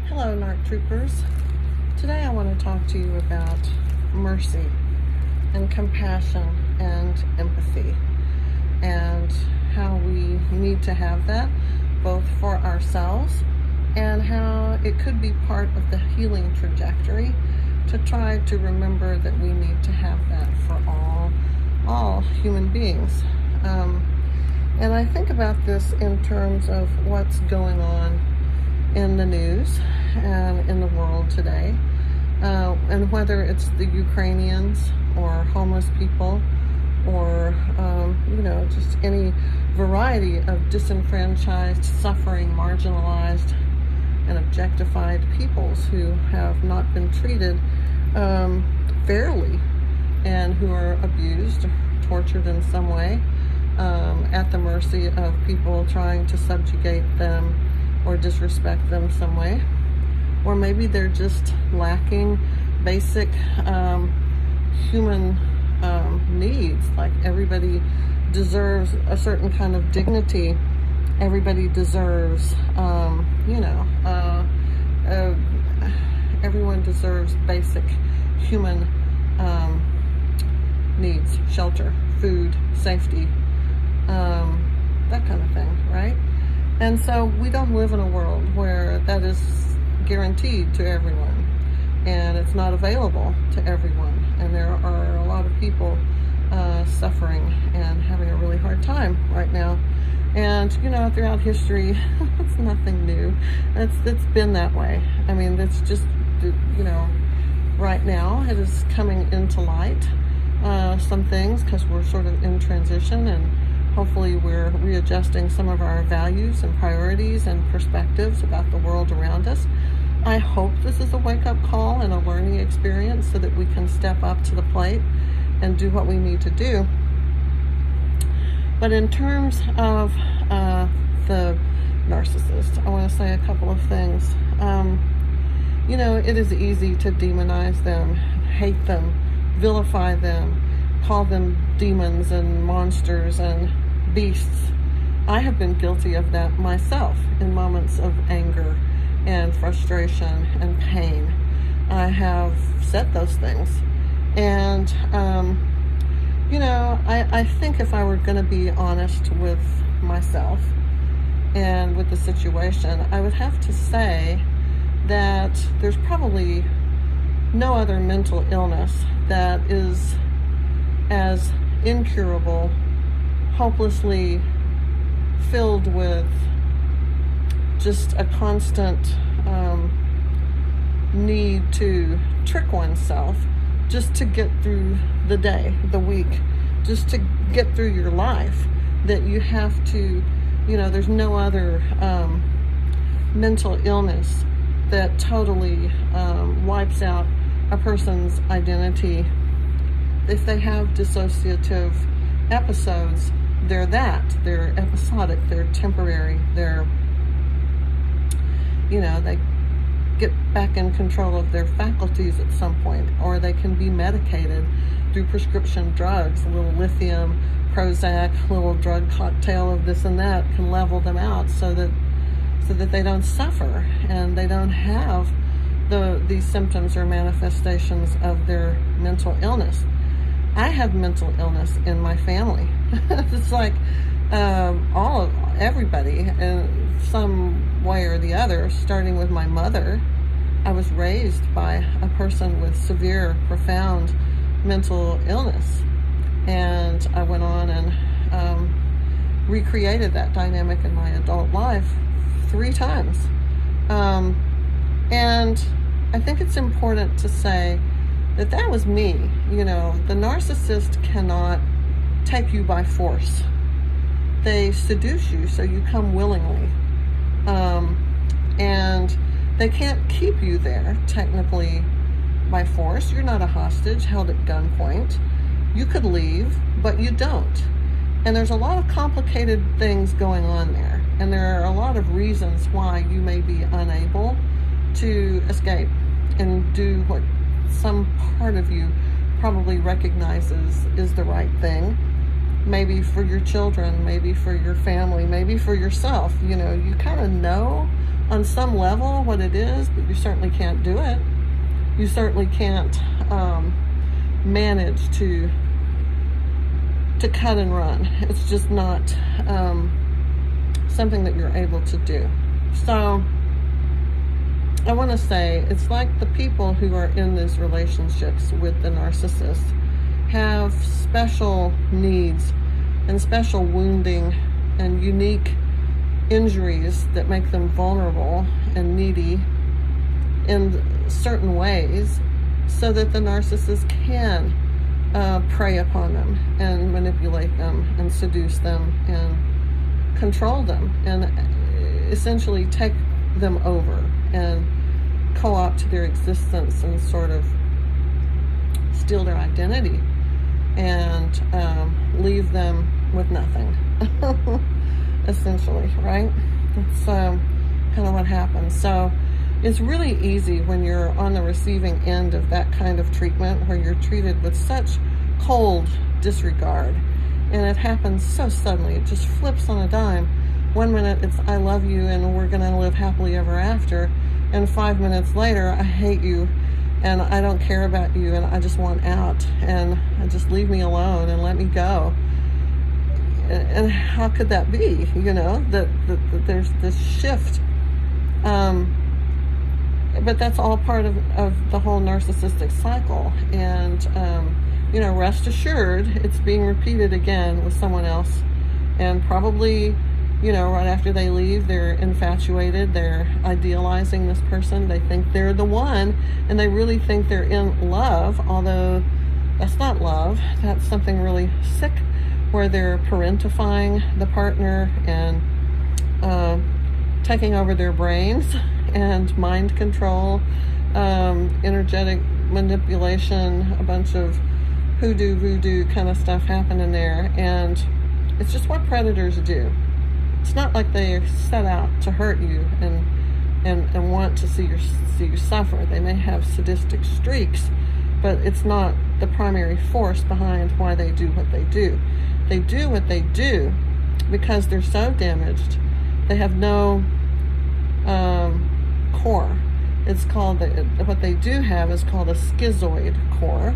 Hello, NARC troopers. Today I want to talk to you about mercy and compassion and empathy and how we need to have that both for ourselves and how it could be part of the healing trajectory to try to remember that we need to have that for all human beings. And I think about this in terms of what's going on in the news and in the world today, and whether it's the Ukrainians or homeless people or just any variety of disenfranchised, suffering, marginalized, and objectified peoples who have not been treated fairly and who are abused, tortured in some way, at the mercy of people trying to subjugate them or disrespect them some way. Or maybe they're just lacking basic human needs. Like everybody deserves a certain kind of dignity. Everybody deserves, everyone deserves basic human needs: shelter, food, safety, that kind of thing, right? And so we don't live in a world where that is guaranteed to everyone, and it's not available to everyone. And there are a lot of people suffering and having a really hard time right now. And throughout history, it's nothing new. It's been that way. I mean, it's just right now it is coming into light, some things, because we're sort of in transition, and hopefully we're readjusting some of our values and priorities and perspectives about the world around us. I hope this is a wake-up call and a learning experience so that we can step up to the plate and do what we need to do. But in terms of the narcissist, I want to say a couple of things. It is easy to demonize them, hate them, vilify them, call them demons and monsters and beasts. I have been guilty of that myself in moments of anger and frustration and pain. I have said those things. And, I think if I were going to be honest with myself and with the situation, I would have to say that there's probably no other mental illness that is as incurable, hopelessly filled with just a constant need to trick oneself just to get through the day, the week, just to get through your life, that you have to, there's no other mental illness that totally wipes out a person's identity. If they have dissociative episodes, they're episodic, they're temporary, they get back in control of their faculties at some point, or they can be medicated through prescription drugs. A little lithium, Prozac, a little drug cocktail of this and that can level them out so that they don't suffer and they don't have these symptoms or manifestations of their mental illness. I have mental illness in my family. It's like everybody in some way or the other, starting with my mother. I was raised by a person with severe, profound mental illness, and I went on and recreated that dynamic in my adult life 3 times. And I think it's important to say that was me. The narcissist cannot take you by force. They seduce you so you come willingly. And they can't keep you there technically by force. You're not a hostage held at gunpoint. You could leave, but you don't. And there's a lot of complicated things going on there. And there are a lot of reasons why you may be unable to escape and do what some part of you probably recognizes is the right thing. Maybe for your children, maybe for your family, maybe for yourself. You kind of know on some level what it is, but you certainly can't do it. You certainly can't manage to cut and run. It's just not something that you're able to do. So I want to say it's like the people who are in these relationships with the narcissist have special needs and special wounding and unique injuries that make them vulnerable and needy in certain ways, so that the narcissist can prey upon them and manipulate them and seduce them and control them and essentially take them over and co-opt their existence and sort of steal their identity and leave them with nothing. Essentially, right? That's kind of what happens. So it's really easy when you're on the receiving end of that kind of treatment, where you're treated with such cold disregard, and it happens so suddenly. It just flips on a dime. 1 minute it's I love you and we're gonna live happily ever after, and 5 minutes later I hate you and I don't care about you and I just want out and just leave me alone and let me go. And how could that be? You know, that there's this shift. But that's all part of the whole narcissistic cycle. And, you know, rest assured, it's being repeated again with someone else. And probably, you know, right after they leave, they're infatuated. They're idealizing this person. They think they're the one, and they really think they're in love, although that's not love. That's something really sick, where they're parentifying the partner and taking over their brains and mind control, energetic manipulation, a bunch of hoodoo, voodoo kind of stuff happening there. And it's just what predators do. It's not like they set out to hurt you and want to see you suffer. They may have sadistic streaks, but it's not the primary force behind why they do what they do. They do what they do because they're so damaged. They have no core. It's called, what they do have is called a schizoid core,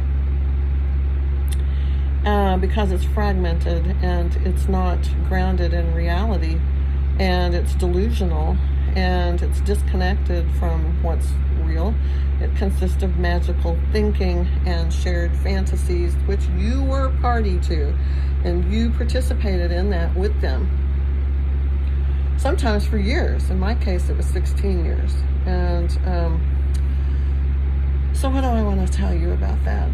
because it's fragmented and it's not grounded in reality, and it's delusional and it's disconnected from what's real. It consists of magical thinking and shared fantasies, which you were party to, and you participated in that with them. Sometimes for years. In my case, it was 16 years. And so what do I want to tell you about that?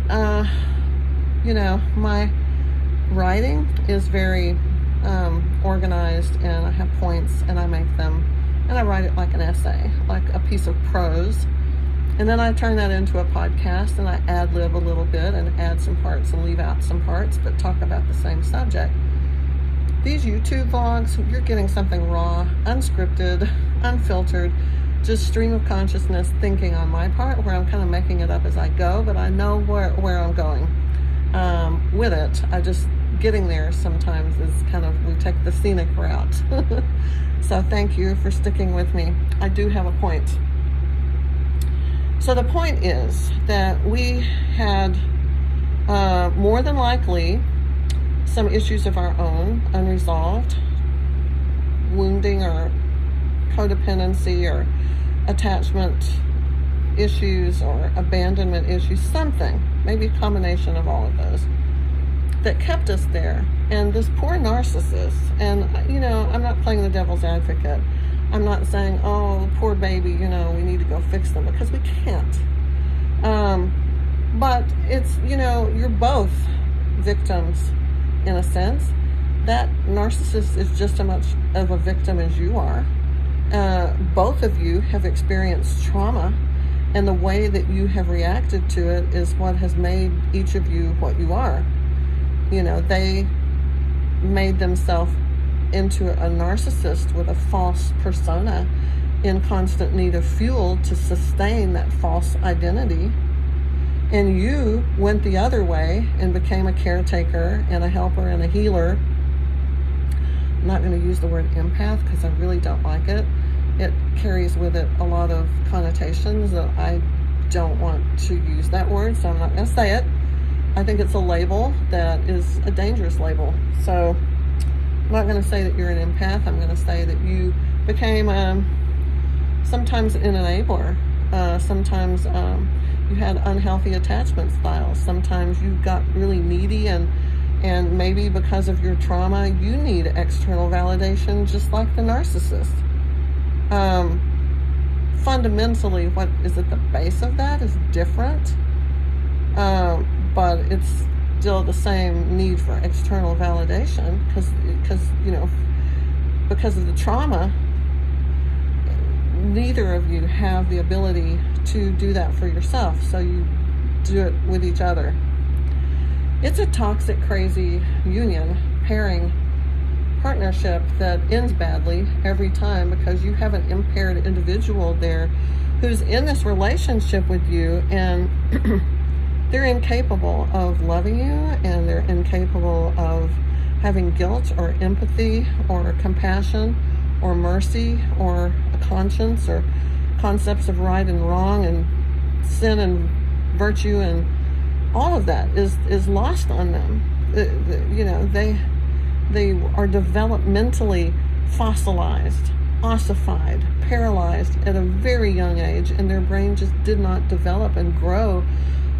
You know, my writing is very organized, and I have points, and I make them, and I write it like an essay, like a piece of prose. And then I turn that into a podcast, and I ad-lib a little bit and add some parts and leave out some parts, but talk about the same subject. These YouTube vlogs, you're getting something raw, unscripted, unfiltered, just stream of consciousness thinking on my part, where I'm kind of making it up as I go, but I know where I'm going with it. I just, getting there sometimes is kind of, we take the scenic route. So thank you for sticking with me. I do have a point. So the point is that we had more than likely some issues of our own, unresolved, wounding or codependency or attachment issues or abandonment issues, something, maybe a combination of all of those, that kept us there. And this poor narcissist, and you know, I'm not playing the devil's advocate. I'm not saying, oh, poor baby, you know, we need to go fix them, because we can't. But it's, you know, you're both victims in a sense. That narcissist is just as much of a victim as you are. Both of you have experienced trauma, and the way that you have reacted to it is what has made each of you what you are. You know, they made themselves into a narcissist with a false persona, in constant need of fuel to sustain that false identity. And you went the other way and became a caretaker and a helper and a healer. I'm not going to use the word empath because I really don't like it. it carries with it a lot of connotations that I don't want to use that word, so I'm not going to say it. I think it's a label that is a dangerous label. So I'm not going to say that you're an empath. I'm going to say that you became sometimes an enabler. Sometimes you had unhealthy attachment styles. Sometimes you got really needy, and maybe because of your trauma, you need external validation just like the narcissist. Fundamentally, what is at the base of that is different, but it's still the same need for external validation because of the trauma. Neither of you have the ability to do that for yourself, so you do it with each other. It's a toxic, crazy union, pairing, partnership that ends badly every time because you have an impaired individual there who's in this relationship with you, and they're incapable of loving you, and they're incapable of having guilt or empathy or compassion or mercy or a conscience or concepts of right and wrong and sin and virtue, and all of that is lost on them. They are developmentally fossilized, ossified, paralyzed at a very young age, and their brain just did not develop and grow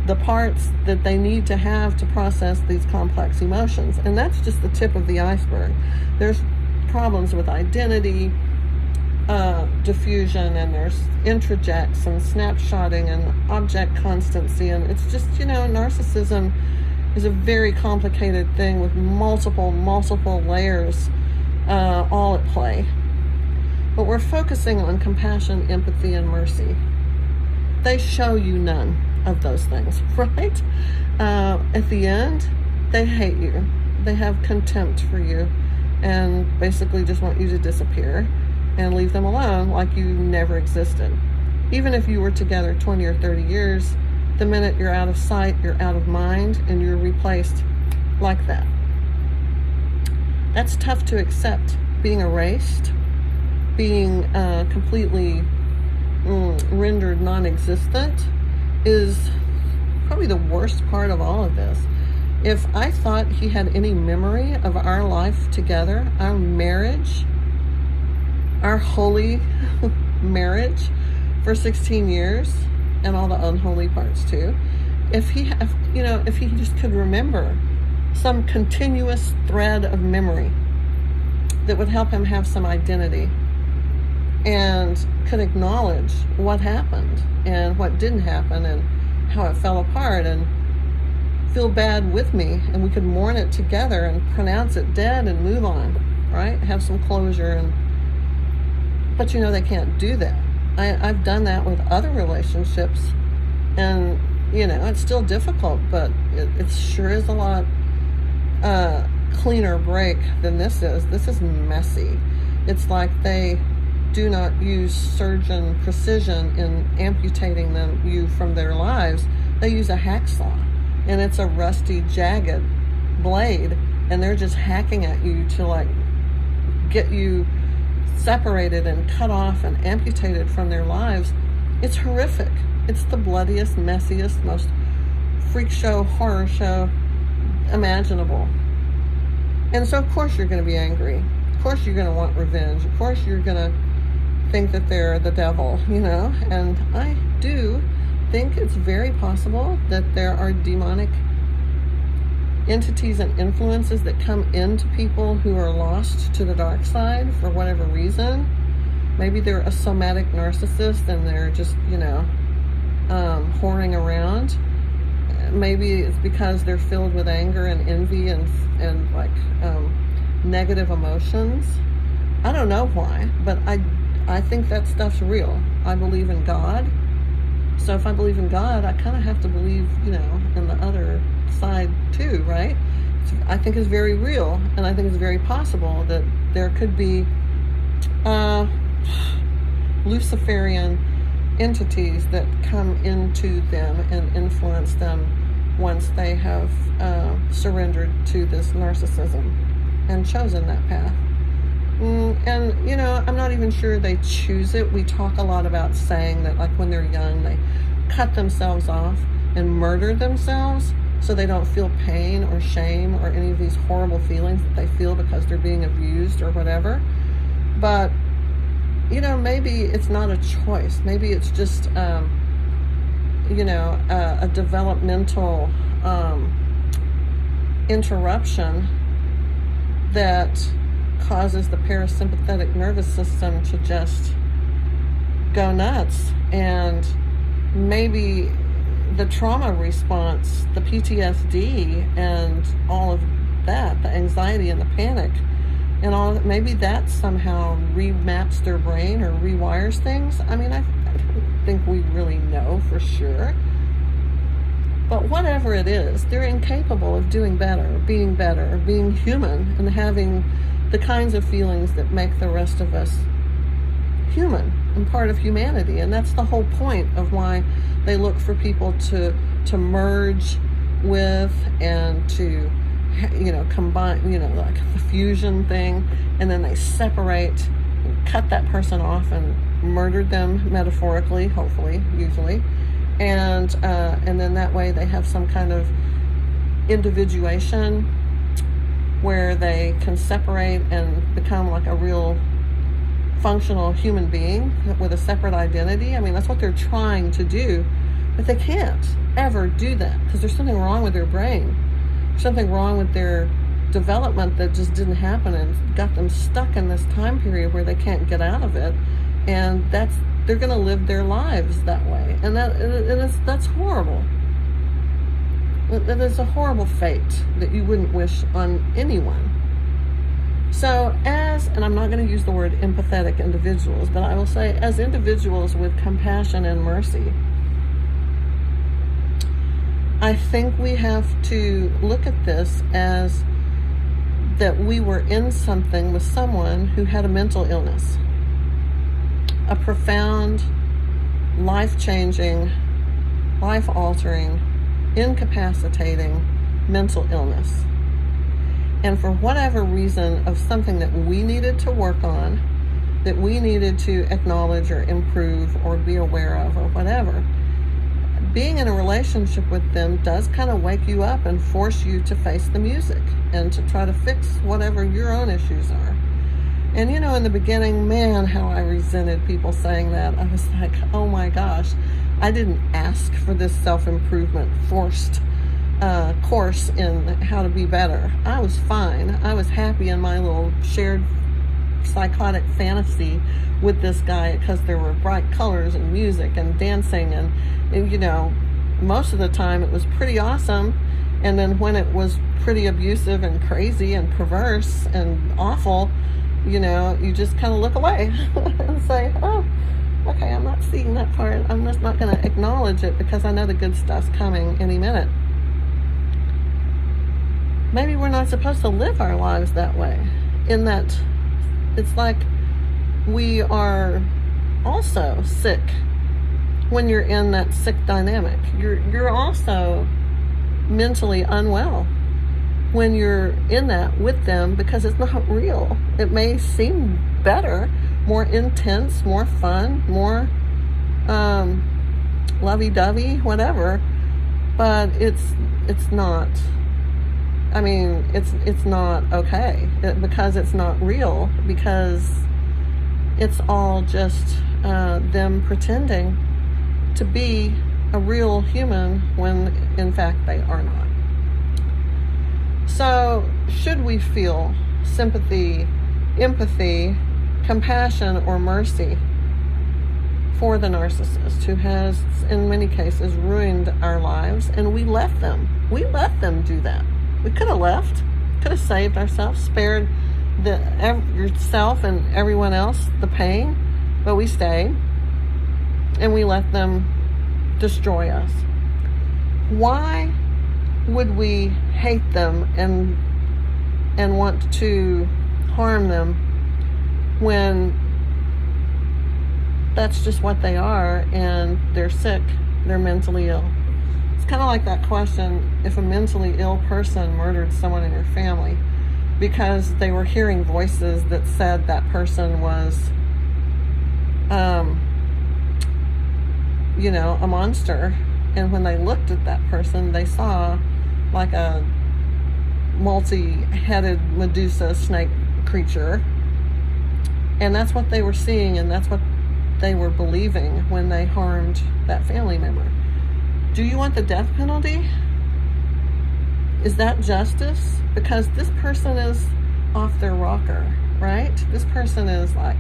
the parts that they need to have to process these complex emotions. And that's just the tip of the iceberg. There's problems with identity, diffusion, and there's introjects and snapshotting and object constancy, and it's just, narcissism is a very complicated thing with multiple layers all at play. But we're focusing on compassion, empathy, and mercy. They show you none of those things, right? At the end, they hate you. They have contempt for you and basically just want you to disappear and leave them alone like you never existed. Even if you were together 20 or 30 years, the minute you're out of sight, you're out of mind, and you're replaced like that. That's tough to accept. Being erased, being completely rendered non-existent is probably the worst part of all of this. If I thought he had any memory of our life together, our marriage, our holy marriage for 16 years, and all the unholy parts too, if he just could remember some continuous thread of memory that would help him have some identity and could acknowledge what happened and what didn't happen and how it fell apart, and feel bad with me, and we could mourn it together and pronounce it dead and move on, right? Have some closure. But they can't do that. I've done that with other relationships, and it's still difficult, but it sure is a lot cleaner break than this is. This is messy. It's like they do not use surgeon precision in amputating you from their lives. They use a hacksaw, and it's a rusty, jagged blade, and they're just hacking at you to get you separated and cut off and amputated from their lives. It's horrific. It's the bloodiest, messiest, most freak show, horror show imaginable. And so of course you're going to be angry. Of course you're going to want revenge. Of course you're going to think that they're the devil, and I do think it's very possible that there are demonic entities and influences that come into people who are lost to the dark side for whatever reason. Maybe they're a somatic narcissist and they're just, whoring around. Maybe it's because they're filled with anger and envy and negative emotions. I don't know why, but I think that stuff's real. I believe in God. So if I believe in God, I kind of have to believe, in the other side too, right? I think it's very real, and I think it's very possible that there could be Luciferian entities that come into them and influence them once they have surrendered to this narcissism and chosen that path. And, you know, I'm not even sure they choose it. We talk a lot about saying that, like, when they're young, they cut themselves off and murder themselves so they don't feel pain or shame or any of these horrible feelings that they feel because they're being abused or whatever. But, you know, maybe it's not a choice. Maybe it's just, you know, a developmental interruption that causes the parasympathetic nervous system to just go nuts. And maybe the trauma response, the PTSD and all of that, the anxiety and the panic and all of that, maybe that somehow remaps their brain or rewires things. I mean, I don't think we really know for sure. But whatever it is, they're incapable of doing better, being human, and having the kinds of feelings that make the rest of us human and part of humanity. And that's the whole point of why they look for people to merge with and to, you know, combine, you know, like the fusion thing, and then they separate and cut that person off and murder them metaphorically, hopefully, usually. And then that way they have some kind of individuation where they can separate and become like a real functional human being with a separate identity. I mean, that's what they're trying to do, but they can't ever do that because there's something wrong with their brain, something wrong with their development that just didn't happen and got them stuck in this time period where they can't get out of it. And they're going to live their lives that way, and that's horrible. That is a horrible fate that you wouldn't wish on anyone. So and I'm not going to use the word empathetic individuals, but I will say as individuals with compassion and mercy, I think we have to look at this as that we were in something with someone who had a mental illness, a profound, life-changing, life-altering, incapacitating mental illness. And for whatever reason of something that we needed to work on, that we needed to acknowledge or improve or be aware of or whatever, being in a relationship with them does kind of wake you up and force you to face the music and to try to fix whatever your own issues are. And, you know, in the beginning, man, how I resented people saying that. I was like, oh my gosh, I didn't ask for this self-improvement forced course in how to be better. I was fine. I was happy in my little shared psychotic fantasy with this guy because there were bright colors and music and dancing and, you know, most of the time it was pretty awesome. And then when it was pretty abusive and crazy and perverse and awful, you know, you just kind of look away and say, oh, okay, I'm not seeing that part. I'm just not going to acknowledge it because I know the good stuff's coming any minute. Maybe we're not supposed to live our lives that way, in that it's like we are also sick when you're in that sick dynamic. You're also mentally unwell when you're in that with them because it's not real. It may seem better, more intense, more fun, more lovey-dovey, whatever, but it's not. I mean, it's not okay because it's not real, because it's all just them pretending to be a real human when in fact they are not. So should we feel sympathy, empathy, compassion, or mercy for the narcissist who has in many cases ruined our lives, and we let them do that? We could have left, could have saved ourselves, spared yourself and everyone else the pain, but we stayed and we let them destroy us. Why would we hate them and want to harm them when that's just what they are, and they're sick, they're mentally ill? It's kind of like that question, if a mentally ill person murdered someone in your family, because they were hearing voices that said that person was, a monster. And when they looked at that person, they saw like a multi-headed Medusa snake creature. And that's what they were seeing, and that's what they were believing when they harmed that family member. Do you want the death penalty? Is that justice? Because this person is off their rocker, right? This person is like,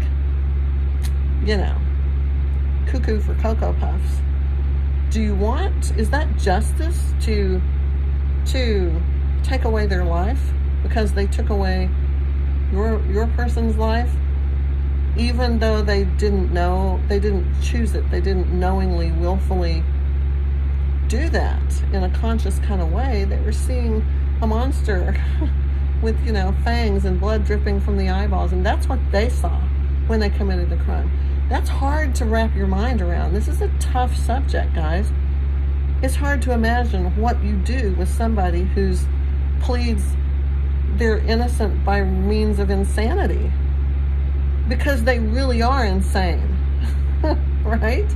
cuckoo for Cocoa Puffs. Is that justice to take away their life because they took away your person's life, even though they didn't know, they didn't choose it, they didn't knowingly, willfully do that in a conscious kind of way? They were seeing a monster with, fangs and blood dripping from the eyeballs, and that's what they saw when they committed the crime. That's hard to wrap your mind around. This is a tough subject, guys. It's hard to imagine what you do with somebody who pleads they're innocent by means of insanity, because they really are insane, right?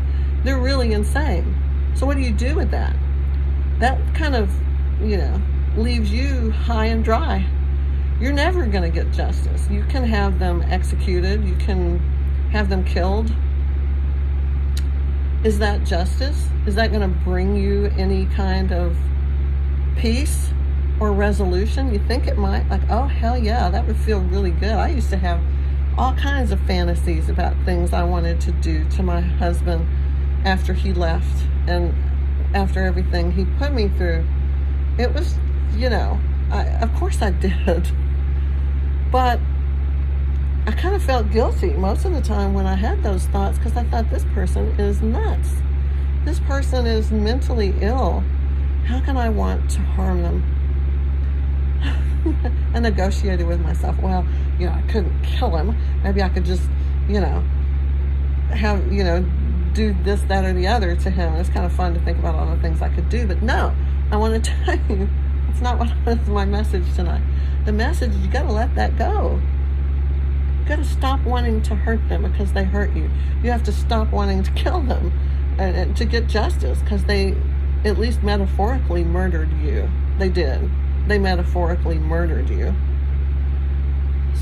They're really insane. So what do you do with that? That kind of, leaves you high and dry. You're never going to get justice. You can have them executed. You can have them killed. Is that justice? Is that going to bring you any kind of peace or resolution? You think it might? Like, oh, hell yeah, that would feel really good. I used to have all kinds of fantasies about things I wanted to do to my husband after he left and after everything he put me through. It was, of course I did. But I kind of felt guilty most of the time when I had those thoughts, because I thought, this person is nuts. This person is mentally ill. How can I want to harm them? I negotiated with myself. Well, I couldn't kill him. Maybe I could just, do this, that, or the other to him. It's kind of fun to think about all the things I could do. But no, I want to tell you, it's not what was my message tonight. The message is, you got to let that go. You got to stop wanting to hurt them because they hurt you. You have to stop wanting to kill them and to get justice, because they, at least metaphorically, murdered you. They did. They metaphorically murdered you.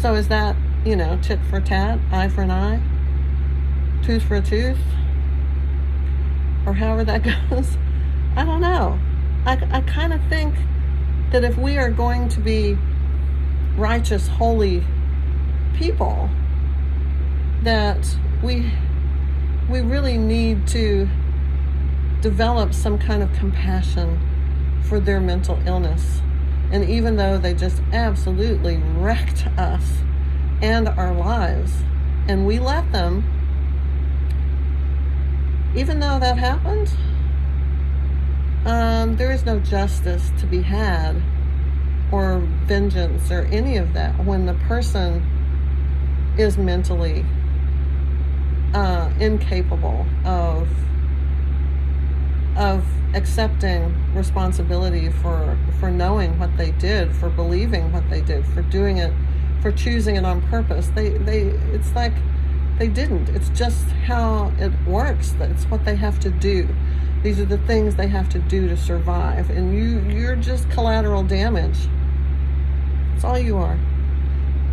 So is that, tit for tat, eye for an eye, tooth for a tooth, or however that goes? I don't know. I kind of think that if we are going to be righteous, holy people, that we really need to develop some kind of compassion for their mental illness. And even though they just absolutely wrecked us and our lives, and we let them, even though that happened, there is no justice to be had, or vengeance, or any of that, when the person is mentally incapable of accepting responsibility for knowing what they did, for believing what they did, for doing it, for choosing it on purpose. It's like they didn't. It's just how it works. That's what they have to do. These are the things they have to do to survive, and you're just collateral damage. That's all you are.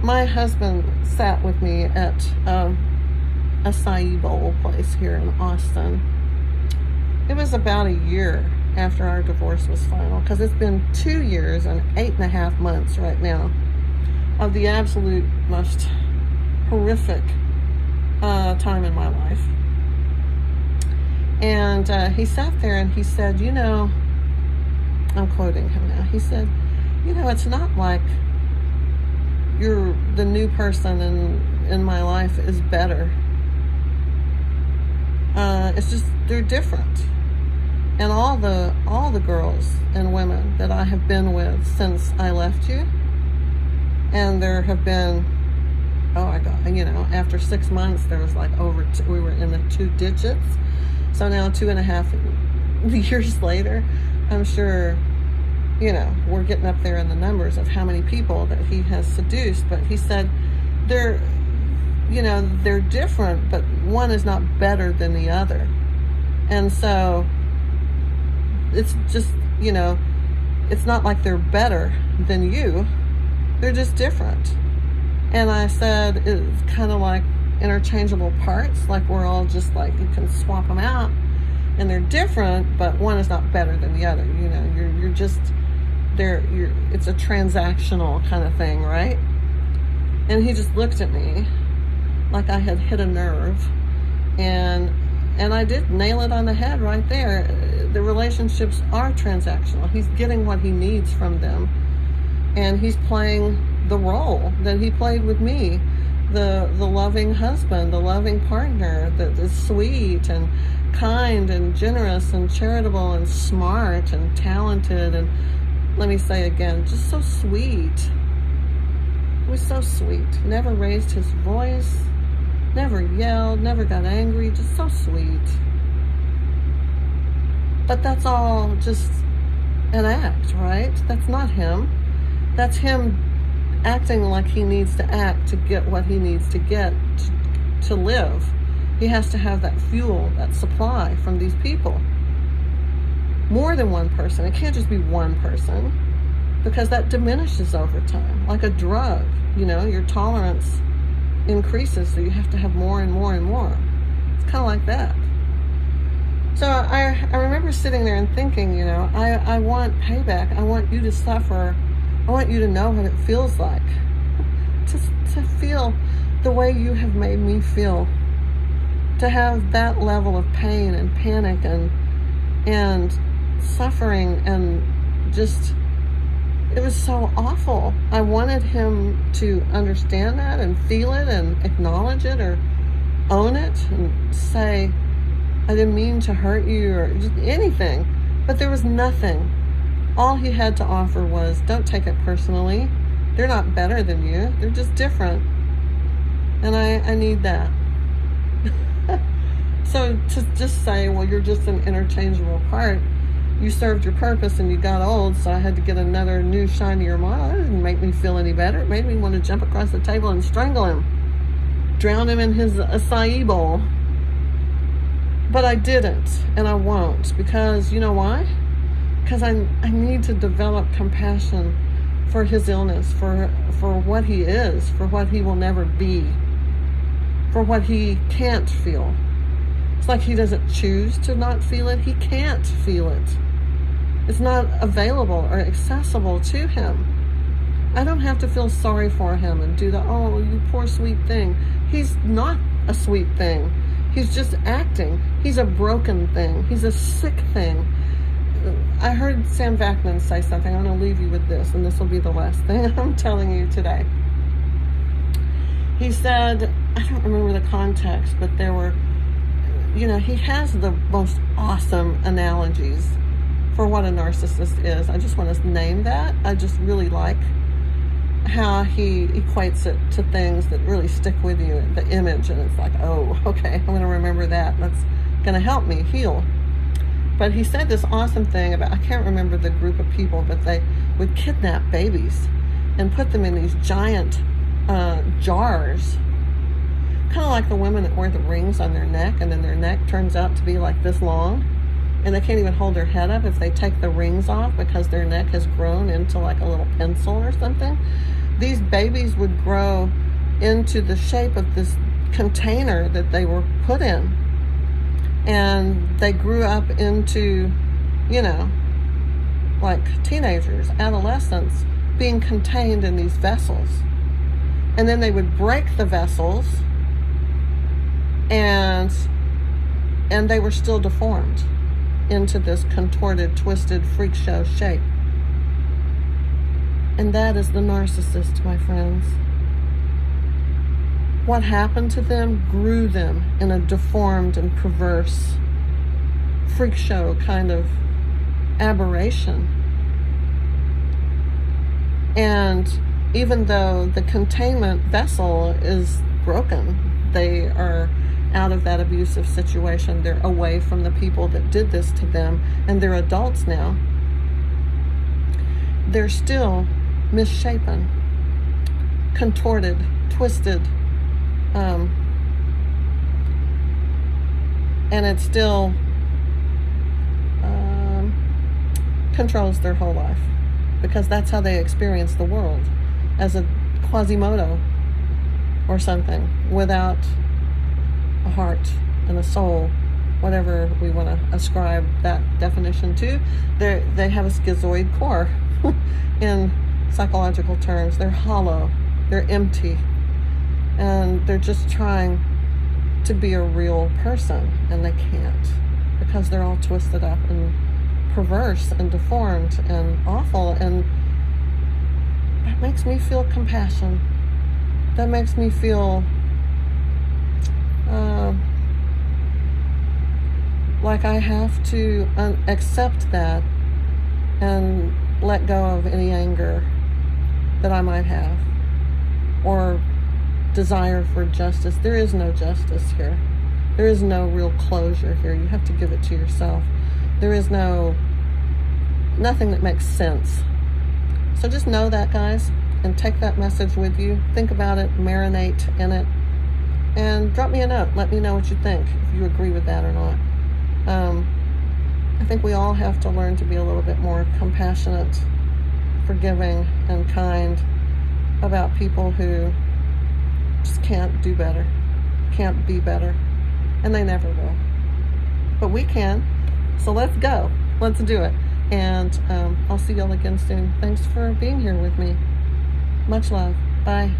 My husband sat with me at a acai bowl place here in Austin. It was about a year after our divorce was final, because it's been 2 years and 8.5 months right now of the absolute most horrific time in my life. And he sat there and he said, I'm quoting him now. He said, it's not like the new person in my life is better. It's just, they're different. And all the girls and women that I have been with since I left you, and there have been, after 6 months, there was like we were in the 2 digits. So now 2.5 years later, I'm sure we're getting up there in the numbers of how many people that he has seduced. But he said they're different, but one is not better than the other. And so it's just, it's not like they're better than you. They're just different. And I said it's kind of like interchangeable parts, like we're all just like, you can swap them out and they're different, but one is not better than the other. You're just there. It's a transactional kind of thing, right? And he just looked at me like I had hit a nerve, and I did nail it on the head right there. The relationships are transactional. He's getting what he needs from them, and he's playing the role that he played with me, the loving husband, the loving partner, the sweet and kind and generous and charitable and smart and talented, and let me say again, just so sweet. He was so sweet. Never raised his voice, never yelled, never got angry, just so sweet. But that's all just an act, right? That's not him. That's him acting like he needs to act to get what he needs to get to live. He has to have that fuel, that supply from these people. More than one person. It can't just be one person, because that diminishes over time. Like a drug, your tolerance increases, so you have to have more and more and more. It's kind of like that. So I remember sitting there and thinking, I want payback. I want you to suffer. I want you to know what it feels like to feel the way you have made me feel, to have that level of pain and panic and suffering, and just, it was so awful. I wanted him to understand that and feel it and acknowledge it or own it and say, I didn't mean to hurt you, or just anything. But there was nothing. All he had to offer was, don't take it personally. They're not better than you. They're just different. And I need that. So to just say, well, you're just an interchangeable part. You served your purpose and you got old, so I had to get another new shinier model. That didn't make me feel any better. It made me want to jump across the table and strangle him. Drown him in his acai bowl. But I didn't, and I won't, because you know why? Because I need to develop compassion for his illness, for what he is, for what he will never be, for what he can't feel. It's like he doesn't choose to not feel it. He can't feel it. It's not available or accessible to him. I don't have to feel sorry for him and do the, oh, you poor sweet thing. He's not a sweet thing. He's just acting. He's a broken thing. He's a sick thing. I heard Sam Vaknin say something. I'm going to leave you with this, and this will be the last thing I'm telling you today. He said, I don't remember the context, but there were, he has the most awesome analogies for what a narcissist is. I just want to name that. I just really like how he equates it to things that really stick with you, the image, and it's like, oh, okay, I'm going to remember that. That's going to help me heal. But he said this awesome thing about, I can't remember the group of people, but they would kidnap babies and put them in these giant jars, kind of like the women that wear the rings on their neck, and then their neck turns out to be like this long, and they can't even hold their head up if they take the rings off because their neck has grown into like a little pencil or something. These babies would grow into the shape of this container that they were put in. And they grew up into, like teenagers, adolescents, being contained in these vessels. And then they would break the vessels, and they were still deformed into this contorted, twisted, freak show shape. And that is the narcissist, my friends. What happened to them grew them in a deformed and perverse freak show kind of aberration. And even though the containment vessel is broken, they are out of that abusive situation. They're away from the people that did this to them, and they're adults now. they're still misshapen, contorted, twisted, and it still controls their whole life, because that's how they experience the world, as a Quasimodo or something, without a heart and a soul, whatever we want to ascribe that definition to. They have a schizoid core in psychological terms. They're hollow, they're empty, and they're just trying to be a real person, and they can't, because they're all twisted up and perverse and deformed and awful. And that makes me feel compassion. That makes me feel like I have to accept that and let go of any anger that I might have, or desire for justice. There is no justice here. There is no real closure here. You have to give it to yourself. There is nothing that makes sense. So just know that, guys, and take that message with you. Think about it, marinate in it, and drop me a note. Let me know what you think, if you agree with that or not. I think we all have to learn to be a little bit more compassionate, forgiving, and kind about people who just can't do better, can't be better, and they never will. But we can, so let's go. Let's do it. And I'll see y'all again soon. Thanks for being here with me. Much love. Bye.